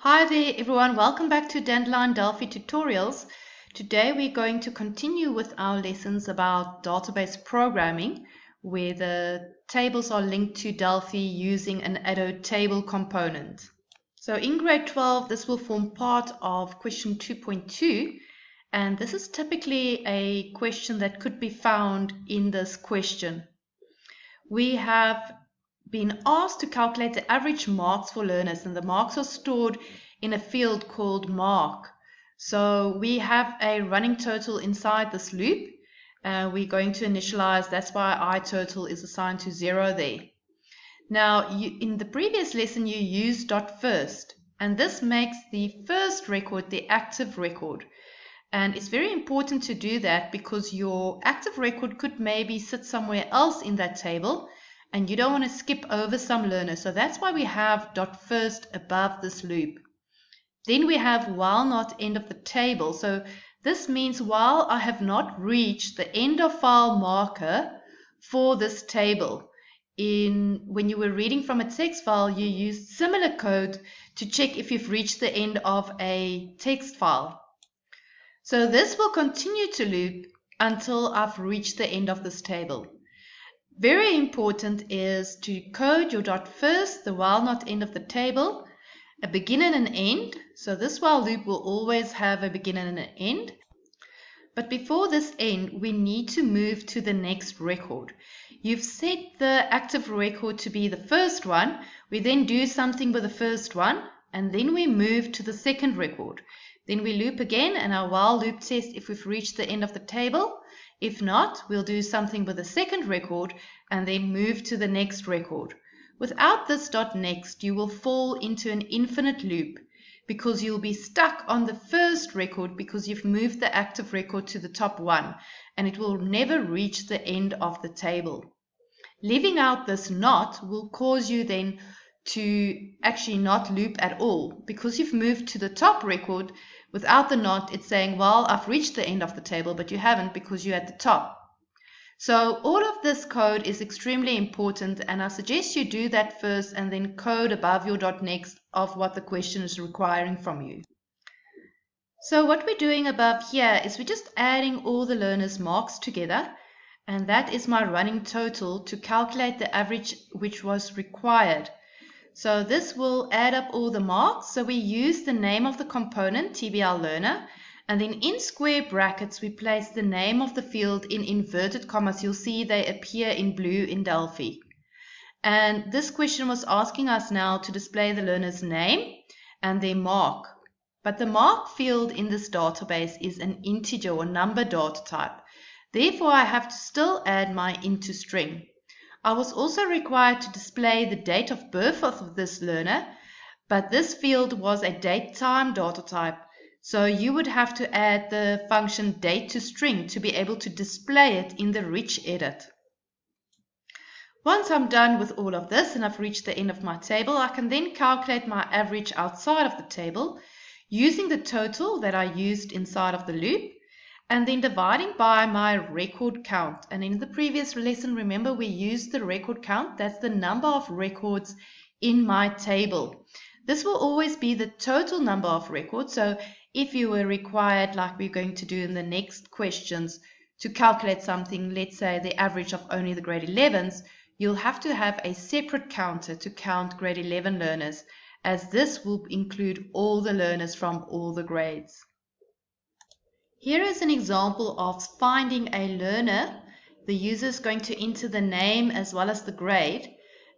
Hi there everyone, welcome back to Dandelion Delphi Tutorials. Today we're going to continue with our lessons about database programming where the tables are linked to Delphi using an Addo table component. So in grade 12 this will form part of question 2.2 and this is typically a question that could be found in this question. We have been asked to calculate the average marks for learners, and the marks are stored in a field called mark. So we have a running total inside this loop. We're going to initialize, that's why iTotal is assigned to 0 there. Now, in the previous lesson, you used dot first, and this makes the first record the active record. And it's very important to do that because your active record could maybe sit somewhere else in that table and you don't want to skip over some learners. So that's why we have dot first above this loop. Then we have while not end of the table. So this means while I have not reached the end of file marker for this table. When you were reading from a text file, you used similar code to check if you've reached the end of a text file. So this will continue to loop until I've reached the end of this table. Very important is to code your dot first, the while not end of the table, a begin and an end. So this while loop will always have a begin and an end. But before this end, we need to move to the next record. You've set the active record to be the first one. We then do something with the first one, and then we move to the second record. Then we loop again, and our while loop tests if we've reached the end of the table. If not, we'll do something with the second record and then move to the next record. Without this dot next, you will fall into an infinite loop because you'll be stuck on the first record because you've moved the active record to the top one and it will never reach the end of the table. Leaving out this not will cause you then to actually not loop at all because you've moved to the top record. Without the not, it's saying, well, I've reached the end of the table, but you haven't because you're at the top. So all of this code is extremely important, and I suggest you do that first and then code above your dot next of what the question is requiring from you. So what we're doing above here is we're just adding all the learners' marks together, and that is my running total to calculate the average which was required. So this will add up all the marks. So we use the name of the component, TBL learner, and then in square brackets, we place the name of the field in inverted commas. You'll see they appear in blue in Delphi. And this question was asking us now to display the learner's name and their mark. But the mark field in this database is an integer or number data type. Therefore, I have to still add my into string. I was also required to display the date of birth of this learner, but this field was a date-time data type. So you would have to add the function date to string to be able to display it in the rich edit. Once I'm done with all of this and I've reached the end of my table, I can then calculate my average outside of the table using the total that I used inside of the loop and then dividing by my record count. And in the previous lesson, remember we used the record count. That's the number of records in my table. This will always be the total number of records. So if you were required, like we're going to do in the next questions, to calculate something, let's say the average of only the grade 11s, you'll have to have a separate counter to count grade 11 learners, as this will include all the learners from all the grades. Here is an example of finding a learner. The user is going to enter the name as well as the grade.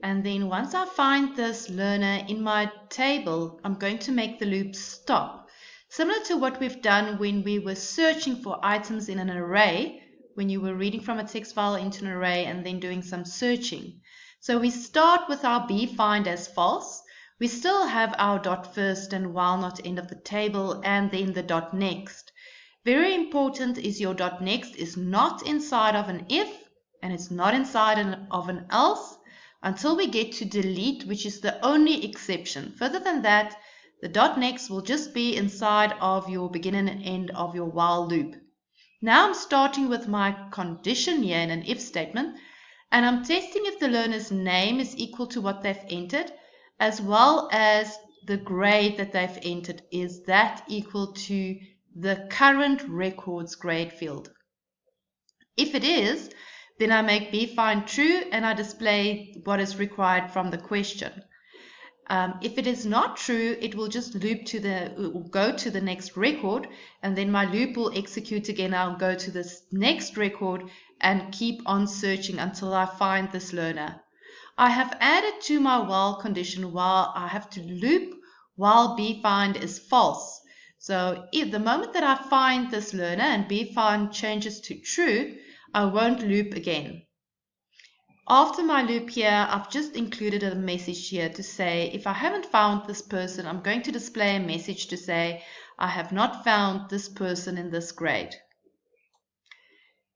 And then once I find this learner in my table, I'm going to make the loop stop. Similar to what we've done when we were searching for items in an array, when you were reading from a text file into an array and then doing some searching. So we start with our bfind as false. We still have our dot first and while not end of the table and then the dot next. Very important is your dot next is not inside of an if and it's not inside of an else until we get to delete, which is the only exception. Further than that, the dot next will just be inside of your begin and end of your while loop. Now I'm starting with my condition here in an if statement, and I'm testing if the learner's name is equal to what they've entered, as well as the grade that they've entered, is that equal to the current records grade field? If it is, then I make bfind true and I display what is required from the question. If it is not true, it will just loop to go to the next record, and then my loop will execute again. I'll go to this next record and keep on searching until I find this learner. I have added to my while condition while I have to loop while bfind is false. So if the moment that I find this learner and bfind changes to true, I won't loop again. After my loop here, I've just included a message here to say if I haven't found this person, I'm going to display a message to say I have not found this person in this grade.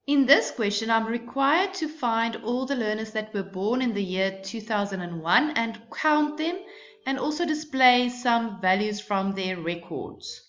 In this question, I'm required to find all the learners that were born in the year 2001 and count them, and also display some values from their records.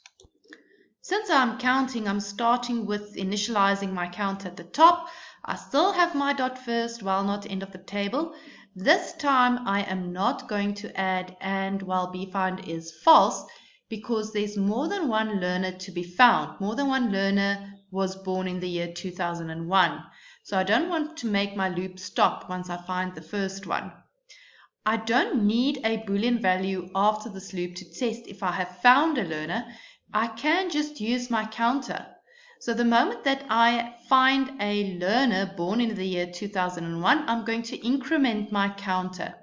Since I'm counting, I'm starting with initializing my count at the top. I still have my dot first while not end of the table. This time I am not going to add and while bfind is false, because there's more than one learner to be found. More than one learner was born in the year 2001. So I don't want to make my loop stop once I find the first one. I don't need a Boolean value after this loop to test if I have found a learner. I can just use my counter. So the moment that I find a learner born in the year 2001, I'm going to increment my counter.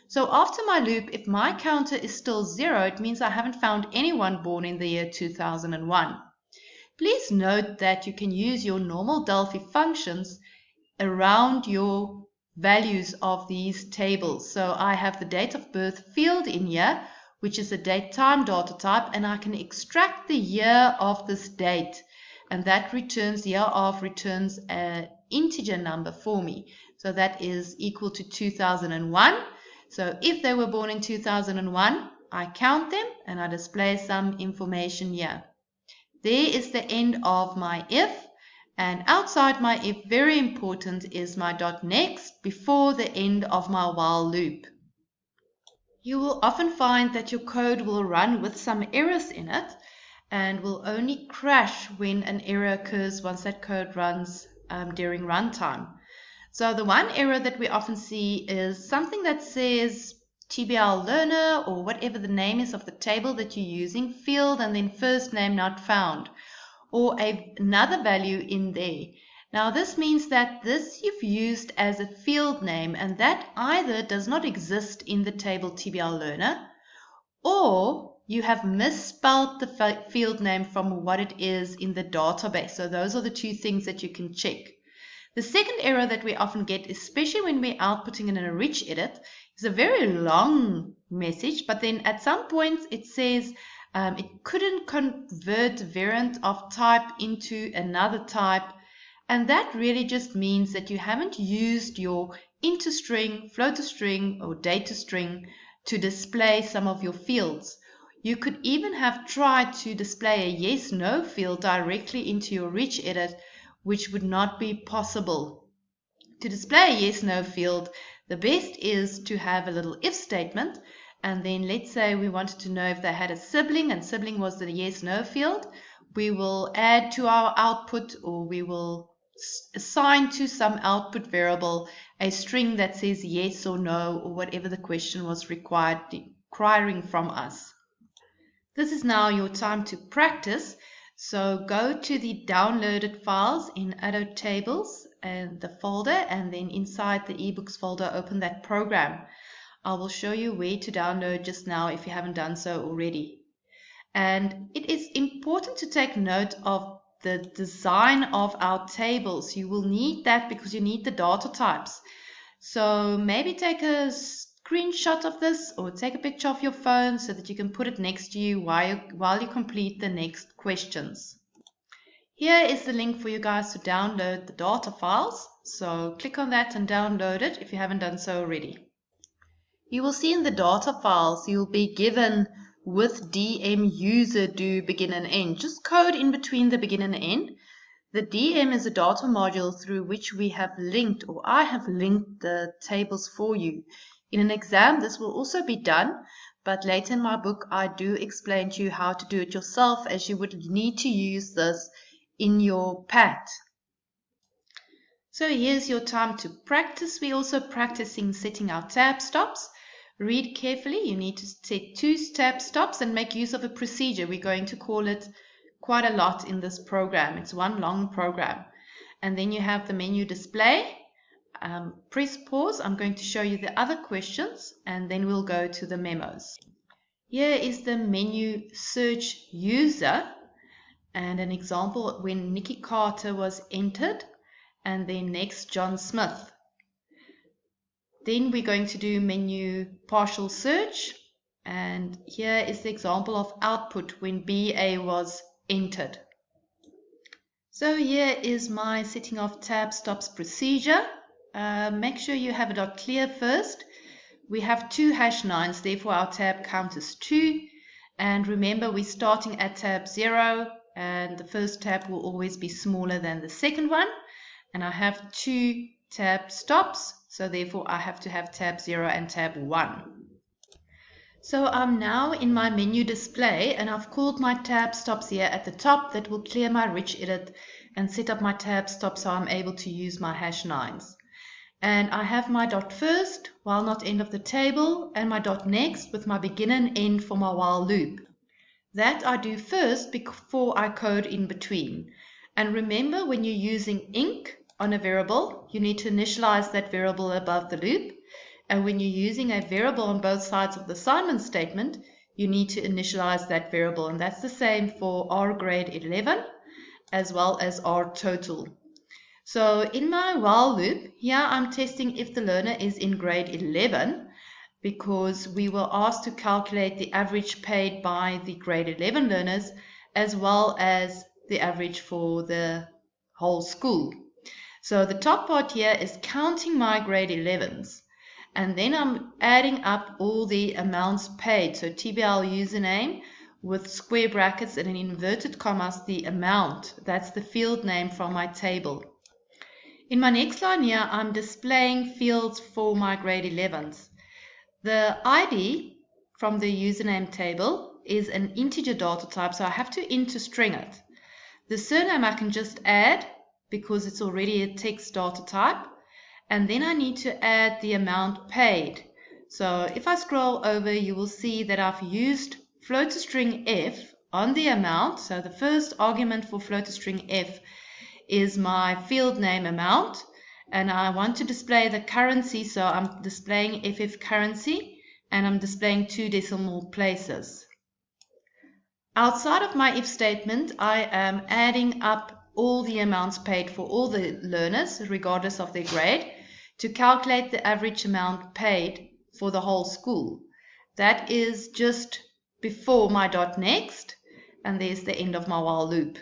So after my loop, if my counter is still 0, it means I haven't found anyone born in the year 2001. Please note that you can use your normal Delphi functions around your values of these tables. So I have the date of birth field in here, which is a date time data type, and I can extract the year of this date, and that returns year of returns an integer number for me. So that is equal to 2001. So if they were born in 2001, I count them and I display some information here. There is the end of my if, and outside my if, very important, is my dot next before the end of my while loop. You will often find that your code will run with some errors in it and will only crash when an error occurs once that code runs during runtime. So the one error that we often see is something that says TBL learner or whatever the name is of the table that you're using, field and then first name not found, or another value in there. Now this means that this you've used as a field name, and that either does not exist in the table TBL learner, or you have misspelled the field name from what it is in the database. So those are the two things that you can check. The second error that we often get, especially when we're outputting in a rich edit, is a very long message, but then at some points it says it couldn't convert variant of type into another type, and that really just means that you haven't used your int string, float string, or data string to display some of your fields. You could even have tried to display a yes/no field directly into your rich edit, which would not be possible. To display a yes/no field, the best is to have a little if statement, and then let's say we wanted to know if they had a sibling, and sibling was the yes/no field. We will add to our output, or we will assign to some output variable a string that says yes or no, or whatever the question was requiring from us. This is now your time to practice. So go to the downloaded files in Addo Tables and the folder, and then inside the ebooks folder, open that program. I will show you where to download just now if you haven't done so already. And it is important to take note of the design of our tables. You will need that because you need the data types. So maybe take a screenshot of this or take a picture of your phone so that you can put it next to you while you complete the next questions. Here is the link for you guys to download the data files. So click on that and download it if you haven't done so already. You will see in the data files you'll be given with DM user do begin and end. Just code in between the begin and end. The DM is a data module through which we have linked, or I have linked, the tables for you. In an exam, this will also be done, but later in my book I do explain to you how to do it yourself, as you would need to use this in your PAT. So here's your time to practice. We're also practicing setting our tab stops. Read carefully. You need to set 2 tab stops and make use of a procedure. We're going to call it quite a lot in this program. It's one long program. And then you have the menu display. Press pause. I'm going to show you the other questions and then we'll go to the memos. Here is the menu search user and an example when Nikki Carter was entered, and then next John Smith. Then we're going to do menu partial search, and here is the example of output when BA was entered. So here is my setting of tab stops procedure. Make sure you have it clear first. We have 2 #9s, therefore our tab count is 2. And remember, we're starting at tab 0, and the first tab will always be smaller than the second one. And I have 2 tab stops, so therefore I have to have tab 0 and tab 1. So I'm now in my menu display, and I've called my tab stops here at the top. That will clear my rich edit and set up my tab stops so I'm able to use my #9s. And I have my dot first, while not end of the table, and my dot next with my begin and end for my while loop. That I do first before I code in between. And remember, when you're using ink on a variable, you need to initialize that variable above the loop. And when you're using a variable on both sides of the assignment statement, you need to initialize that variable. And that's the same for R grade 11 as well as R total. So in my while loop, here I'm testing if the learner is in grade 11, because we were asked to calculate the average paid by the grade 11 learners as well as the average for the whole school. So the top part here is counting my grade 11s, and then I'm adding up all the amounts paid. So TBL username with square brackets and in inverted commas the amount. That's the field name from my table. In my next line here, I'm displaying fields for my grade 11s. The ID from the username table is an integer data type, so I have to int string it. The surname I can just add because it's already a text data type, and then I need to add the amount paid. So if I scroll over, you will see that I've used float string f on the amount. So the first argument for float string f is my field name amount, and I want to display the currency, so I'm displaying FF currency, and I'm displaying 2 decimal places. Outside of my if statement, I am adding up all the amounts paid for all the learners, regardless of their grade, to calculate the average amount paid for the whole school. That is just before my dot next, and there's the end of my while loop.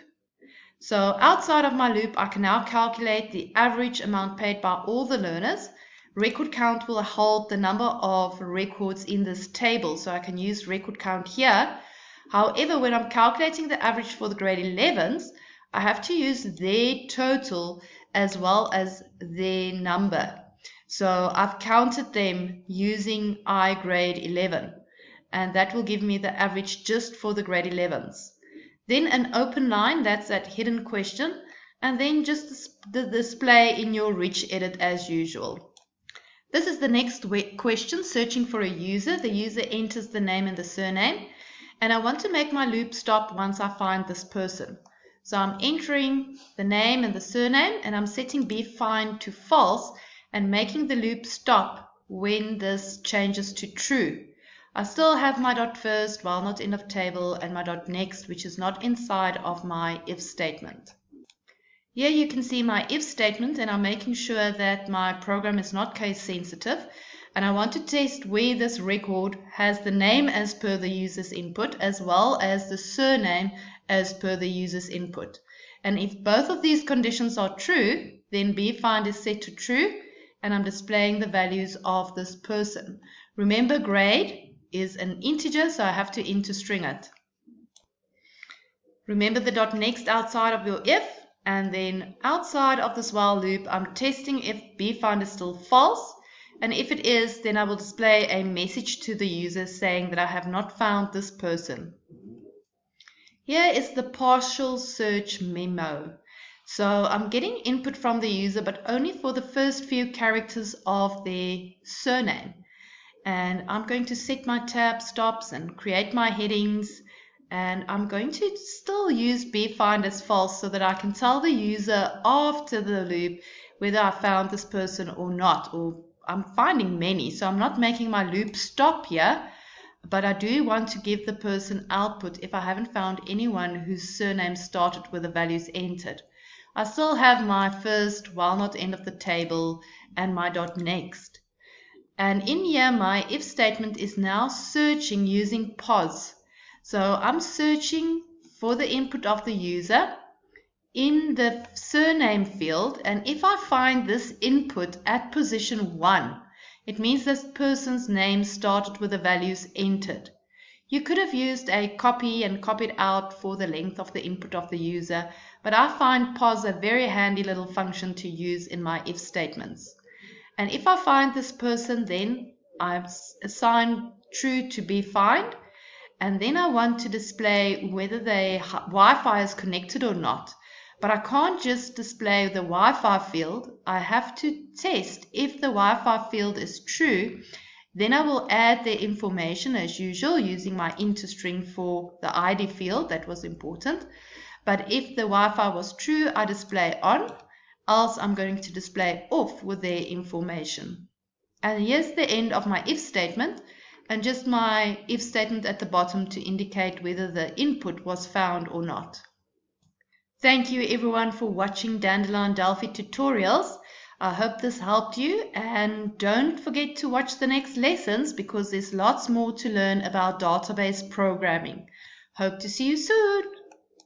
So outside of my loop, I can now calculate the average amount paid by all the learners. Record count will hold the number of records in this table, so I can use record count here. However, when I'm calculating the average for the grade 11s, I have to use their total as well as their number. So I've counted them using I grade 11, and that will give me the average just for the grade 11s. Then an open line, that's that hidden question, and then just the display in your rich edit as usual. This is the next question, searching for a user. The user enters the name and the surname, and I want to make my loop stop once I find this person. So I'm entering the name and the surname, and I'm setting bfind to false and making the loop stop when this changes to true. I still have my dot first while not end of table and my dot next, which is not inside of my if statement. Here you can see my if statement, and I'm making sure that my program is not case sensitive, and I want to test where this record has the name as per the user's input as well as the surname as per the user's input. And if both of these conditions are true, then bfind is set to true, and I'm displaying the values of this person. Remember, grade is an integer, so I have to int string it. Remember the dot next outside of your if, and then outside of this while loop, I'm testing if bfind is still false, And if it is, then I will display a message to the user saying that I have not found this person. Here is the partial search memo. So I'm getting input from the user, but only for the first few characters of their surname. And I'm going to set my tab stops and create my headings. And I'm going to still use bfind as false so that I can tell the user after the loop whether I found this person or not. Or I'm finding many, so I'm not making my loop stop here. But I do want to give the person output if I haven't found anyone whose surname started with the values entered. I still have my first while not end of the table and my dot next. And in here, my if statement is now searching using pos. So I'm searching for the input of the user in the surname field, and if I find this input at position 1, it means this person's name started with the values entered. You could have used a copy and copied out for the length of the input of the user, but I find pos a very handy little function to use in my if statements. And if I find this person, then I assign true to bfind, and then I want to display whether the Wi-Fi is connected or not. But I can't just display the Wi-Fi field. I have to test if the Wi-Fi field is true. Then I will add the information as usual using my int string for the ID field. That was important. But if the Wi-Fi was true, I display on. Else I'm going to display off with their information. And here's the end of my if statement, and just my if statement at the bottom to indicate whether the input was found or not. Thank you everyone for watching Dandelion Delphi tutorials. I hope this helped you, and don't forget to watch the next lessons because there's lots more to learn about database programming. Hope to see you soon.